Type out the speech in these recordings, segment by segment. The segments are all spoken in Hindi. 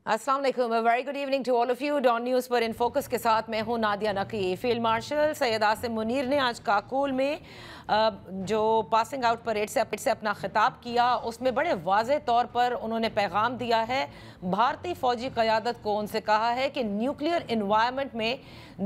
अस्सलाम वालेकुम, very good evening to all of you. Dawn news पर इन फोकस के साथ मैं हूं नादिया नकी। फील्ड मार्शल सैयद आसिम मुनीर ने आज काकुल में जो पासिंग आउट परेड से अपना खिताब किया, उसमें बड़े वाज़े तौर पर उन्होंने पैगाम दिया है। भारतीय फ़ौजी क़यादत को उनसे कहा है कि न्यूक्लियर इन्वायरमेंट में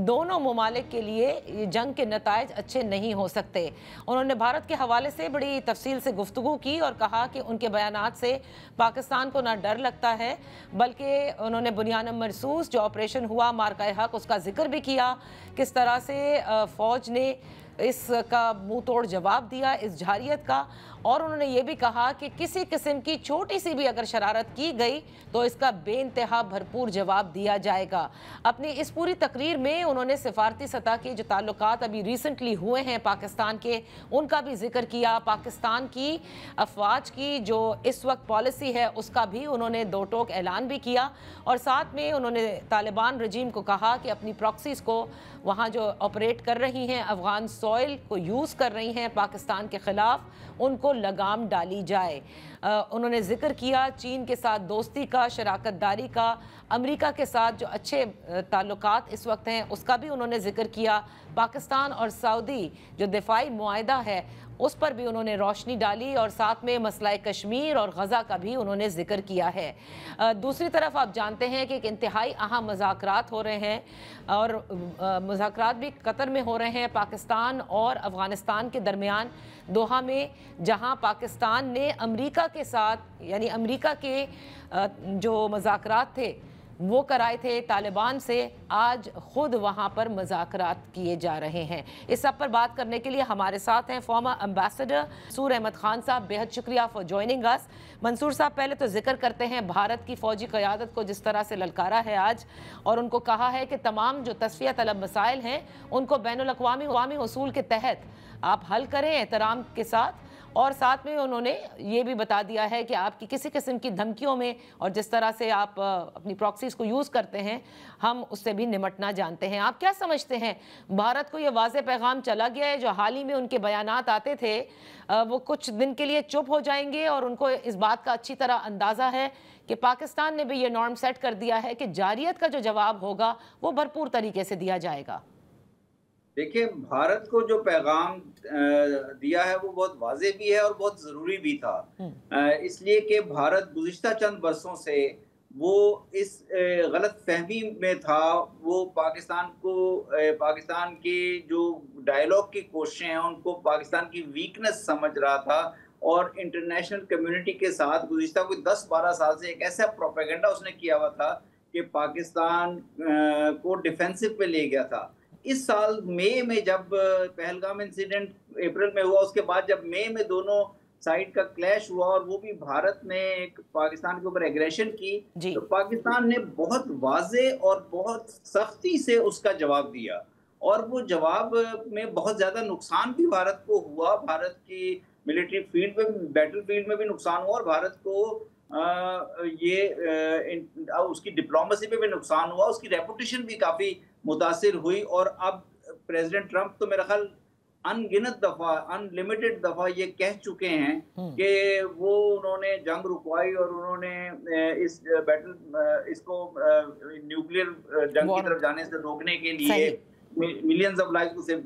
दोनों ममालिक के लिए जंग के नताइज अच्छे नहीं हो सकते। उन्होंने भारत के हवाले से बड़ी तफसील से गुफ्तगू की और कहा कि उनके बयानात से पाकिस्तान को ना डर लगता है, बल्कि उन्होंने बुनियान मरसूस जो ऑपरेशन हुआ मार्का हक, उसका जिक्र भी किया, किस तरह से फ़ौज ने इसका मुंह तोड़ जवाब दिया इस जारियत का। और उन्होंने ये भी कहा कि किसी किस्म की छोटी सी भी अगर शरारत की गई तो इसका बेइंतहा भरपूर जवाब दिया जाएगा। अपनी इस पूरी तकरीर में उन्होंने सिफारती सतह के जो ताल्लुकात अभी रिसेंटली हुए हैं पाकिस्तान के, उनका भी जिक्र किया। पाकिस्तान की अफवाज की जो इस वक्त पॉलिसी है उसका भी उन्होंने दो टोक ऐलान भी किया। और साथ में उन्होंने तालिबान रजीम को कहा कि अपनी प्रॉक्सीज को वहाँ जो ऑपरेट कर रही हैं, अफगान सॉइल को यूज़ कर रही हैं पाकिस्तान के ख़िलाफ़, उनको लगाम डाली जाए। उन्होंने जिक्र किया चीन के साथ दोस्ती का, शराकत दारी का, अमेरिका के साथ जो अच्छे ताल्लुकात इस वक्त हैं उसका भी उन्होंने जिक्र किया। पाकिस्तान और सऊदी जो दिफाई मुआहदा है उस पर भी उन्होंने रोशनी डाली और साथ में मसला कश्मीर और गज़ा का भी उन्होंने जिक्र किया है। दूसरी तरफ आप जानते हैं कि एक इंतहाई अहम मुज़ाकरात हो रहे हैं और मुज़ाकरात भी कतर में हो रहे हैं पाकिस्तान और अफ़गानिस्तान के दरमियान, दोहा में, जहां पाकिस्तान ने अमेरिका के साथ यानी अमेरिका के जो मुज़ाकरात थे वो कराए थे तालिबान से। आज खुद वहाँ पर मुज़ाकरात किए जा रहे हैं। इस सब पर बात करने के लिए हमारे साथ हैं फॉर्मर एम्बेसडर मंसूर अहमद खान साहब। बेहद शुक्रिया फॉर ज्वाइनिंग अस। मंसूर साहब, पहले तो जिक्र करते हैं भारत की फ़ौजी क़यादत को जिस तरह से ललकारा है आज, और उनको कहा है कि तमाम जो तस्फिया तलब मसाइल हैं उनको बैनुल-अक़वामी उसूल के तहत आप हल करें एहतराम के साथ। और साथ में उन्होंने ये भी बता दिया है कि आपकी किसी किस्म की धमकियों में और जिस तरह से आप अपनी प्रॉक्सीज को यूज़ करते हैं, हम उससे भी निमटना जानते हैं। आप क्या समझते हैं, भारत को ये वाज़े पैगाम चला गया है, जो हाल ही में उनके बयानात आते थे वो कुछ दिन के लिए चुप हो जाएंगे और उनको इस बात का अच्छी तरह अंदाज़ा है कि पाकिस्तान ने भी ये नॉर्म सेट कर दिया है कि जारियत का जो जवाब होगा वो भरपूर तरीके से दिया जाएगा? देखिए, भारत को जो पैगाम दिया है वो बहुत वाज़ेह भी है और बहुत ज़रूरी भी था। इसलिए कि भारत गुज़िश्ता चंद बरसों से वो इस गलत फहमी में था। वो पाकिस्तान के जो डायलॉग की कोशिशें हैं उनको पाकिस्तान की वीकनेस समझ रहा था और इंटरनेशनल कम्युनिटी के साथ गुज़िश्ता कोई 10-12 साल से एक ऐसा प्रोपेगेंडा उसने किया हुआ था कि पाकिस्तान को डिफेंसिव पे ले गया था। इस साल मई में जब पहलगाम इंसिडेंट अप्रैल में हुआ, उसके बाद जब मई में दोनों साइड का क्लैश हुआ और वो भी भारत ने एक पाकिस्तान के ऊपर एग्रेशन की, तो पाकिस्तान ने बहुत वाज़े और बहुत सख्ती से उसका जवाब दिया और वो जवाब में बहुत ज़्यादा नुकसान भी भारत को हुआ। भारत की मिलिट्री फील्ड में, बैटल फील्ड में भी नुकसान हुआ और भारत को उसकी डिप्लोमेसी पे भी नुकसान हुआ, उसकी रेपुटेशन भी काफ़ी मुतासिर हुई। और अब प्रेसिडेंट ट्रंप तो मेरा ख्याल अनगिनत दफ़ा, अनलिमिटेड दफ़ा ये कह चुके हैं कि वो उन्होंने जंग रुकवाई और उन्होंने इसको न्यूक्लियर जंग की तरफ जाने से रोकने के लिए मिलियंस ऑफ लाइव्स को सेव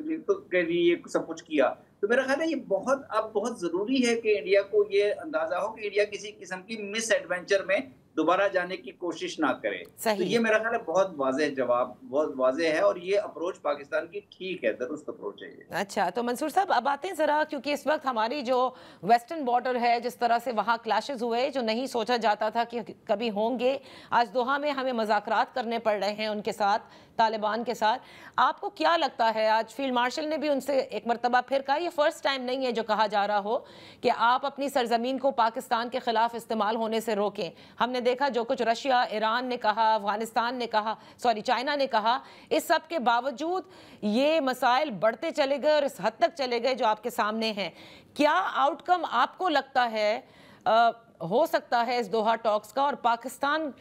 के लिए सब कुछ किया। तो मेरा ख्याल है ये अब बहुत ज़रूरी है कि इंडिया को ये अंदाज़ा हो कि इंडिया किसी किस्म की मिस एडवेंचर में दोबारा जाने की कोशिश ना करे। तो ये मेरा ख्याल है बहुत वाज़ेह जवाब, बहुत वाज़ेह है और ये अप्रोच पाकिस्तान की ठीक है, दुरुस्त अप्रोच है ये। अच्छा, तो मंसूर साहब अब आते हैं ज़रा, क्योंकि इस वक्त हमारी जो वेस्टर्न बॉर्डर है, जिस तरह से वहाँ क्लैशेस हुए जो नहीं सोचा जाता था कि कभी होंगे, आज दोहा में हमें मुज़ाकरात करने पड़ रहे हैं उनके साथ, तालिबान के साथ। आपको क्या लगता है, आज फील्ड मार्शल ने भी उनसे एक मरतबा फिर कहा, ये फर्स्ट टाइम नहीं है जो कहा जा रहा हो कि आप अपनी सरजमीन को पाकिस्तान के खिलाफ इस्तेमाल होने से रोकें। हमने देखा जो कुछ रशिया, ईरान ने कहा, अफगानिस्तान ने कहा, चाइना ने कहा, इस सब के बावजूद ये मसाइल बढ़ते चले गए और इस हद तक चले गए जो आपके सामने हैं। क्या आउटकम आपको लगता है हो सकता है इस दोहा टॉक्स का, और पाकिस्तान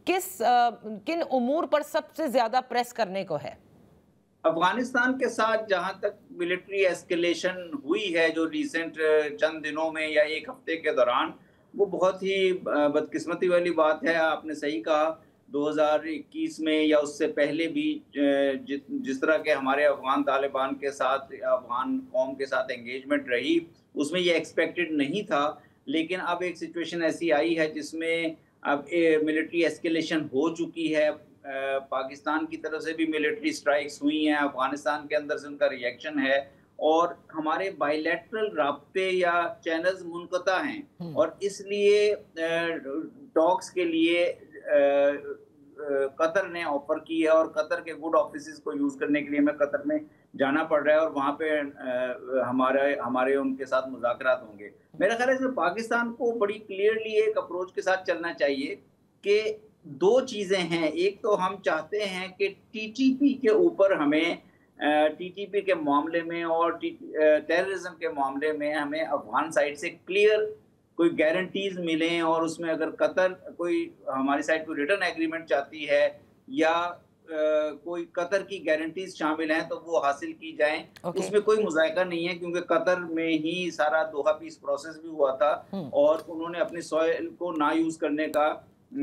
किन उमूर पर सबसे ज्यादा प्रेस करने को है? अफगानिस्तान के साथ जहां तक मिलिट्री एस्केलेशन हुई है जो रिसेंट चंद दिनों में या एक हफ्ते के दौरान, वो बहुत ही बदकिस्मती वाली बात है। आपने सही कहा 2021 में या उससे पहले भी जिस तरह के हमारे अफगान तालिबान के साथ, अफगान कौम के साथ एंगेजमेंट रही, उसमें ये एक्सपेक्टेड नहीं था। लेकिन अब एक सिचुएशन ऐसी आई है जिसमें अब मिलिट्री एस्केलेशन हो चुकी है। पाकिस्तान की तरफ से भी मिलिट्री स्ट्राइक्स हुई हैं, अफगानिस्तान के अंदर से उनका रिएक्शन है, और हमारे बायलैटरल राब्ते या चैनल्स मुनक़ता हैं, और इसलिए टॉक्स के लिए कतर ने ऑफर की है, और कतर के गुड ऑफिसेस को यूज़ करने के लिए हमें कतर में जाना पड़ रहा है, और वहाँ पे हमारे उनके साथ मुज़ाकरात होंगे। मेरा ख्याल है कि पाकिस्तान को बड़ी क्लियरली एक अप्रोच के साथ चलना चाहिए कि दो चीज़ें हैं। एक तो हम चाहते हैं कि टीटीपी के ऊपर हमें टीटीपी के मामले में और टेररिज्म के मामले में हमें अफगान साइड से क्लियर कोई गारंटीज मिलें, और उसमें अगर कतर कोई हमारी साइड कोई रिटर्न एग्रीमेंट चाहती है या कोई कतर की गारंटीज शामिल हैं तो वो हासिल की जाएं। उसमें कोई मुज़ायका नहीं है, क्योंकि कतर में ही सारा दोहा पीस प्रोसेस भी हुआ था, और उन्होंने अपनी सॉइल को ना यूज करने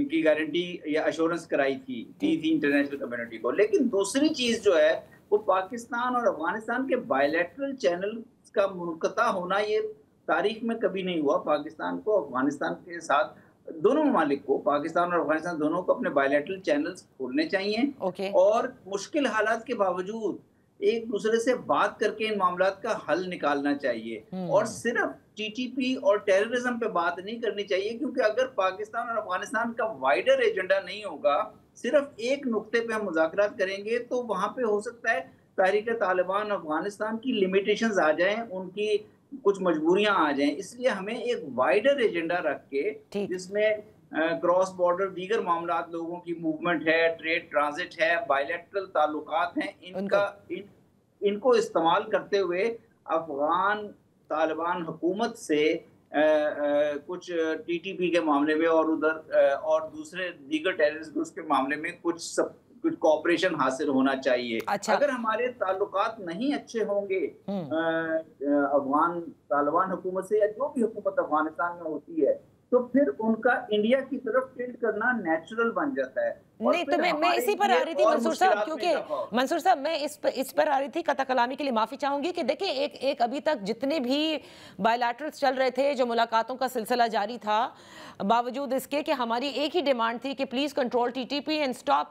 की गारंटी या अश्योरेंस कराई थी इंटरनेशनल कम्युनिटी को। लेकिन दूसरी चीज जो है वो पाकिस्तान और अफगानिस्तान के बायलैटरल चैनल का मुनक़ता होना, ये तारीख में कभी नहीं हुआ। पाकिस्तान को अफगानिस्तान के साथ, दोनों ममालिक को, पाकिस्तान और अफगानिस्तान दोनों को अपने बायलैटरल चैनल्स खोलने चाहिए, और मुश्किल हालात के बावजूद एक दूसरे से बात करके इन मामलात का हल निकालना चाहिए, और सिर्फ टीटीपी और टेररिज्म पे बात नहीं करनी चाहिए, क्योंकि अगर पाकिस्तान और अफगानिस्तान का वाइडर एजेंडा नहीं होगा, सिर्फ एक नुक्ते पे हम मुज़ाकरात करेंगे, तो वहां पे हो सकता है तहरीक तालिबान अफगानिस्तान की लिमिटेशंस आ जाएं, उनकी कुछ मजबूरियां आ जाएं। इसलिए हमें एक वाइडर एजेंडा रख के, जिसमें क्रॉस बॉर्डर दीगर मामलात, लोगों की मूवमेंट है, ट्रेड ट्रांजिट है, बायलैटरल ताल्लुकात हैं, इनको इस्तेमाल करते हुए अफगान तालिबान हुकूमत से कुछ टीटीपी के मामले में और और दूसरे दीगर टेररिस्ट ग्रुप्स के मामले में कुछ कोऑपरेशन हासिल होना चाहिए। अगर हमारे ताल्लुकात नहीं अच्छे होंगे अफगान तालिबान हुकूमत से, या जो भी हुकूमत अफगानिस्तान में होती है, तो फिर उनका इंडिया की तरफ टिल्ट करना नेचुरल बन जाता है। नहीं, तो मैं इसी पर आ रही थी मंसूर साहब, क्योंकि मंसूर साहब मैं इस पर आ रही थी। कता कलामी के लिए माफ़ी चाहूंगी कि देखिए, एक अभी तक जितने भी बायलैटरल्स चल रहे थे, जो मुलाकातों का सिलसिला जारी था, बावजूद इसके कि हमारी एक ही डिमांड थी कि please control TTP and stop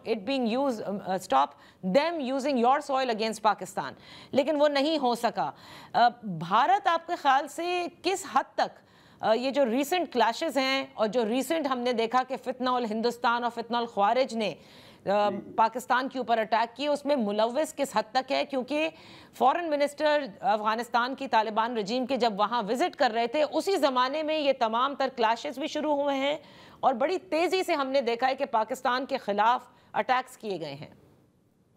it being use, stop them using your soil against Pakistan, लेकिन वो नहीं हो सका। भारत आपके ख्याल से किस हद तक ये जो रीसेंट क्लैशेस हैं, और जो रीसेंट हमने देखा कि फितना उल हिंदुस्तान और फितना उल ख्वारिज ने पाकिस्तान के ऊपर अटैक किए, उसमें मुलव्वस किस हद तक है? क्योंकि फॉरेन मिनिस्टर अफगानिस्तान की तालिबान रजीम के जब वहाँ विजिट कर रहे थे, उसी ज़माने में ये तमाम तर क्लैशेस भी शुरू हुए हैं, और बड़ी तेज़ी से हमने देखा है कि पाकिस्तान के खिलाफ अटैक्स किए गए हैं।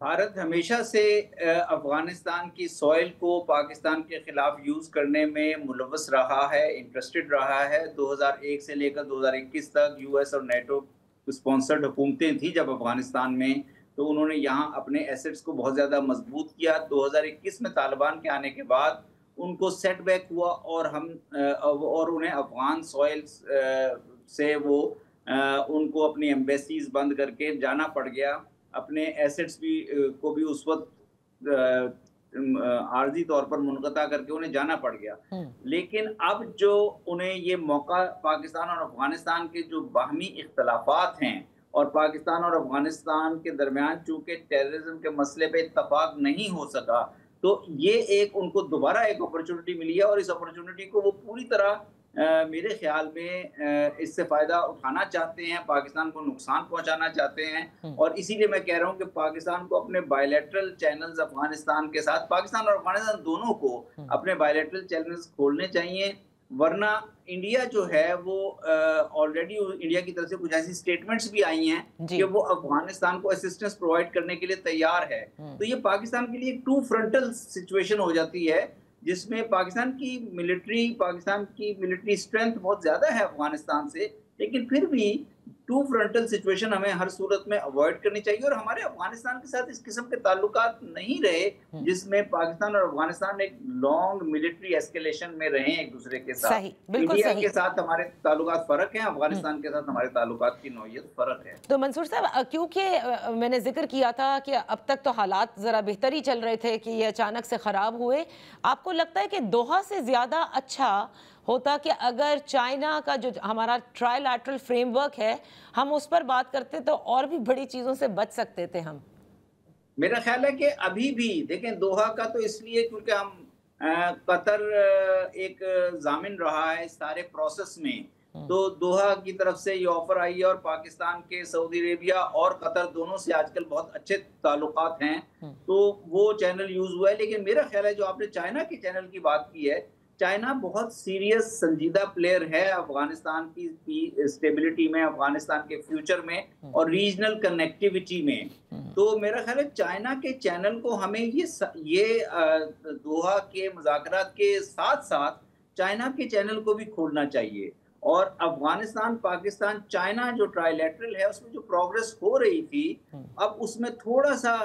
भारत हमेशा से अफगानिस्तान की सॉइल को पाकिस्तान के खिलाफ यूज़ करने में मुलव्वस रहा है, इंटरेस्टेड रहा है। 2001 से लेकर 2021 तक यूएस और नेटो स्पॉन्सर्ड हुकूमतें थी जब अफगानिस्तान में, तो उन्होंने यहाँ अपने एसेट्स को बहुत ज़्यादा मजबूत किया। 2021 में तालिबान के आने के बाद उनको सेटबैक हुआ, और उन्हें अफगान सॉइल से उनको अपनी एम्बेसीज बंद करके जाना पड़ गया। अपने एसेट्स को भी उस वक्त आर्जी तौर पर मुनक़ता करके उन्हें जाना पड़ गया। लेकिन अब जो उन्हें ये मौका, पाकिस्तान और अफगानिस्तान के जो बाहमी इख्तलाफात हैं, और पाकिस्तान और अफगानिस्तान के दरमियान चूँकि टेररिज्म के मसले पे इत्तफाक नहीं हो सका, तो ये एक उनको दोबारा एक अपॉर्चुनिटी मिली है, और इस अपॉर्चुनिटी को वो पूरी तरह मेरे ख्याल में इससे फ़ायदा उठाना चाहते हैं, पाकिस्तान को नुकसान पहुंचाना चाहते हैं। और इसीलिए मैं कह रहा हूं कि पाकिस्तान को अपने बायलैटरल चैनल्स अफगानिस्तान के साथ, पाकिस्तान और अफगानिस्तान दोनों को अपने बायलैटरल चैनल्स खोलने चाहिए, वरना इंडिया जो है वो ऑलरेडी इंडिया की तरफ से कुछ ऐसी स्टेटमेंट्स भी आई हैं कि वो अफगानिस्तान को असिस्टेंस प्रोवाइड करने के लिए तैयार है। तो ये पाकिस्तान के लिए एक टू फ्रंटल सिचुएशन हो जाती है, जिसमें पाकिस्तान की मिलिट्री स्ट्रेंथ बहुत ज़्यादा है अफगानिस्तान से, लेकिन फिर भी टू फ्रंटल सिचुएशन हमें हर सूरत में अवॉइड करनी चाहिए। और हमारे अफगानिस्तान के साथ इस किस्म के ताल्लुकात नहीं रहे जिसमें पाकिस्तान और अफगानिस्तान एक लॉन्ग मिलिट्री एस्केलेशन में रहे एक दूसरे के साथ। सही, बिल्कुल इंडिया सही। के साथ हमारे ताल्लुकात फर्क हैं, अफगानिस्तान के साथ हमारे ताल्लुकात की नौइयत फर्क है। तो मंसूर साहब, क्योंकि मैंने जिक्र किया था कि अब तक तो हालात ज़रा बेहतर ही चल रहे थे कि ये अचानक से ख़राब हुए, आपको लगता है कि दोहा से ज़्यादा अच्छा होता कि अगर चाइना का जो हमारा ट्राइलैटरल फ्रेमवर्क है हम उस पर बात करते तो और भी बड़ी चीज़ों से बच सकते थे हम? मेरा ख्याल है कि अभी भी देखें, दोहा का तो इसलिए क्योंकि हम कतर एक जामिन रहा है इस सारे प्रोसेस में, तो दोहा की तरफ से ये ऑफर आई है और पाकिस्तान के सऊदी अरेबिया और कतर दोनों से आजकल बहुत अच्छे ताल्लुकात हैं, तो वो चैनल यूज हुआ है। लेकिन मेरा ख्याल है जो आपने चाइना के चैनल की बात की है, चाइना बहुत सीरियस संजीदा प्लेयर है अफगानिस्तान की स्टेबिलिटी में, अफगानिस्तान के फ्यूचर में और रीजनल कनेक्टिविटी में। तो मेरा ख्याल है चाइना के चैनल को हमें ये दोहा के मुज़ाकरात के साथ साथ चाइना के चैनल को भी खोलना चाहिए। और अफगानिस्तान पाकिस्तान चाइना जो ट्राइलेटरल है उसमें जो प्रोग्रेस हो रही थी, अब उसमें थोड़ा सा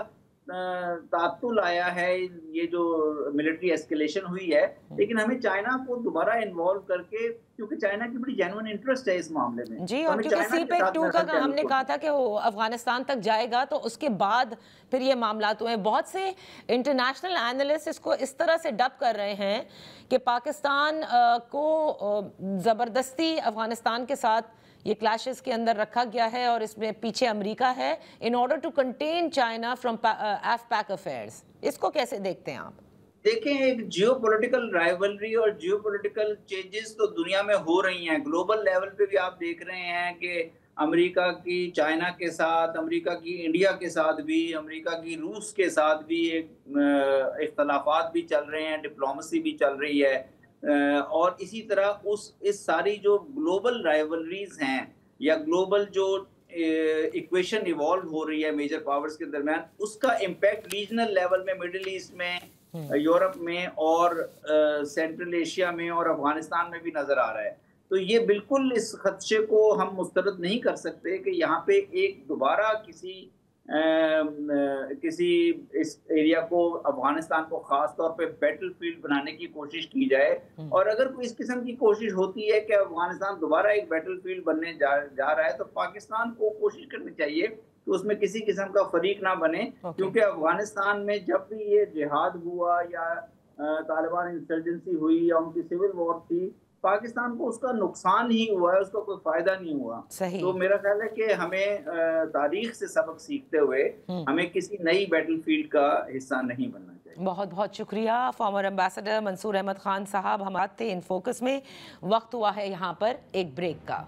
तातुल आया है, ये जो मिलिट्री एस्केलेशन हुई है, लेकिन हमें चाइना को दोबारा इन्वॉल्व करके, क्योंकि चाइना की बड़ी जेन्युइन इंटरेस्ट है इस मामले में जी, तो और क्योंकि CPEC-2 का हमने कहा था कि वो अफगानिस्तान तक जाएगा तो उसके बाद फिर ये मामलात हुए। बहुत से इंटरनेशनल एनालिस्ट इसको इस तरह से डब कर रहे हैं कि पाकिस्तान को ज़बरदस्ती अफगानिस्तान के साथ ये क्लैशेस के अंदर रखा गया है और इसमें पीछे अमेरिका है in order to contain China फ्रॉम AFPAC अफेयर्स। इसको कैसे देखते हैं आप? देखें, एक जियोपॉलिटिकल राइवलरी और जियोपॉलिटिकल चेंजेस तो दुनिया में हो रही हैं। ग्लोबल लेवल पे भी आप देख रहे हैं कि अमेरिका की चाइना के साथ, अमेरिका की इंडिया के साथ भी, अमेरिका की रूस के साथ भी एक इख्तलाफात भी चल रहे हैं, डिप्लोमेसी भी चल रही है। और इसी तरह इस सारी जो ग्लोबल राइवलरीज हैं या ग्लोबल जो इक्वेशन इवॉल्व हो रही है मेजर पावर्स के दरमियान, उसका इम्पैक्ट रीजनल लेवल में मिडिल ईस्ट में, यूरोप में और सेंट्रल एशिया में और अफगानिस्तान में भी नजर आ रहा है। तो ये बिल्कुल इस खदशे को हम मुस्तरद नहीं कर सकते कि यहाँ पे एक दोबारा किसी इस एरिया को, अफगानिस्तान को खास तौर पे बैटल फील्ड बनाने की कोशिश की जाए। और अगर कोई इस किस्म की कोशिश होती है कि अफगानिस्तान दोबारा एक बैटल फील्ड बनने जा रहा है, तो पाकिस्तान को कोशिश करनी चाहिए कि उसमें किसी किस्म का फरीक ना बने, क्योंकि अफगानिस्तान में जब भी ये जिहाद हुआ या तालिबान इंसर्जेंसी हुई या उनकी सिविल वॉर थी, पाकिस्तान को उसका नुकसान ही हुआ है, उसका कोई फायदा नहीं हुआ। तो मेरा ख्याल है कि हमें तारीख से सबक सीखते हुए हमें किसी नई बैटलफील्ड का हिस्सा नहीं बनना चाहिए। बहुत बहुत शुक्रिया फॉर्मर एम्बेसडर मंसूर अहमद खान साहब हमारे थे इन फोकस में। वक्त हुआ है यहाँ पर एक ब्रेक का।